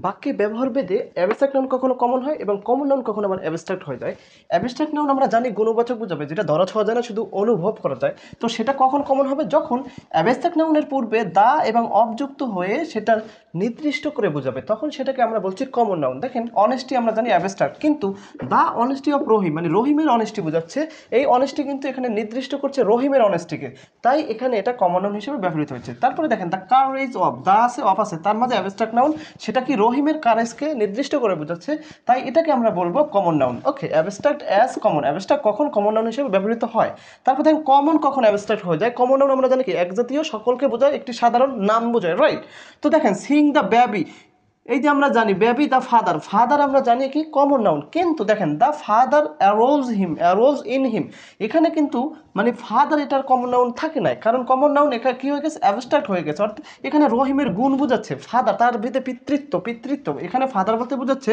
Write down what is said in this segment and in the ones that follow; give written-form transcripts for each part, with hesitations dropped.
বাক্যে ব্যবহার ভেদে অ্যাবস্ট্রাক্ট নাউন কখনো কমন হয় এবং কমন নাউন কখনো আবার অ্যাবস্ট্রাক্ট হয়ে যায়। অ্যাবস্ট্রাক্ট নাউন আমরা জানি গুণবাচক বোঝাবে, যেটা ধরা ছোঁয়া যায় না, শুধু অনুভব করা যায়। তো সেটা কখন কমন হবে? যখন অ্যাবস্ট্রাক্ট নাউনের পূর্বে দা এবং অব যুক্ত হয়ে সেটা নির্দিষ্ট করে বোঝাবে, তখন সেটাকে আমরা বলছি কমন নাউন। দেখেন অনেস্টি আমরা জানি অ্যাবস্ট্রাক্ট, কিন্তু দা অনেস্টি অফ রহিম মানে রহিমের অনেস্টি বোঝাচ্ছে। এই অনেস্টি কিন্তু এখানে নির্দিষ্ট করছে রহিমের অনেস্টিকে, তাই এখানে এটা কমন নাউন হিসেবে ব্যবহৃত হচ্ছে। তারপরে দেখেন দ্য কারেজ অফ, দা আছে অফ আছে, তার মাঝে অ্যাবস্ট্রাক্ট নাউন, সেটা কি রহিমের কারেজকে নির্দিষ্ট করে বোঝাচ্ছে, তাই এটাকে আমরা বলবো কমন নাউন। ওকে, অ্যাবস্ট্রাক্ট অ্যাজ কমন, অ্যাবস্ট্রাক্ট কখন কমন নাউন হিসেবে ব্যবহৃত হয়। তারপর দেখেন কমন কখন অ্যাবস্ট্রাক্ট হয়ে যায়। কমন নাউন আমরা জানি কি একজাতীয়, সকলকে বোঝায়, একটি সাধারণ নাম বোঝায়, রাইট? তো দেখেন সিং দ্য বেবি, এই যে আমরা জানি বেবি দ্য ফাদার, ফাদার আমরা জানি কি কমন নাউন, কিন্তু দেখেন the father arrows him, arose in him, এখানে কিন্তু মানে ফাদার এটার কমন নাউন থাকে না, কারণ কমন নাউন এটা কি হয়ে গেছে, অ্যাবস্ট্রাক্ট হয়ে গেছে। অর্থাৎ এখানে রহিমের গুণ বোঝাচ্ছে ফাদার, তার ভিতরে পিতৃত্ব, পিতৃত্ব এখানে ফাদার বলতে বোঝাচ্ছে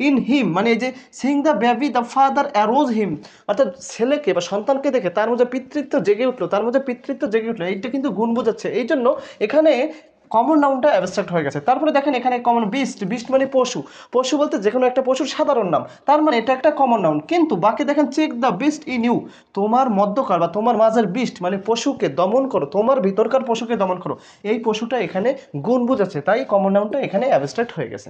ইন হিম, মানে এই যে sing the baby the father arrows him, অর্থাৎ ছেলেকে বা সন্তানকে দেখে তার মধ্যে পিতৃত্ব জেগে উঠলো, তার মধ্যে পিতৃত্ব জেগে উঠলো, এইটা কিন্তু গুণ বোঝাচ্ছে, এই জন্য এখানে কমন নাউনটা অ্যাবস্ট্রাক্ট হয়ে গেছে। তারপরে দেখেন এখানে কমন বিস্ট, বিস্ট মানে পশু, পশু বলতে যে কোনো একটা পশুর সাধারণ নাম, তার মানে এটা একটা কমন নাউন। কিন্তু বাকি দেখেন check the beast in you, তোমার মধ্যকার বা তোমার মাঝের বিস্ট মানে পশুকে দমন করো, তোমার ভিতরকার পশুকে দমন করো, এই পশুটা এখানে গুণ বোঝাচ্ছে, তাই কমন নাউনটা এখানে অ্যাবস্ট্রাক্ট হয়ে গেছে।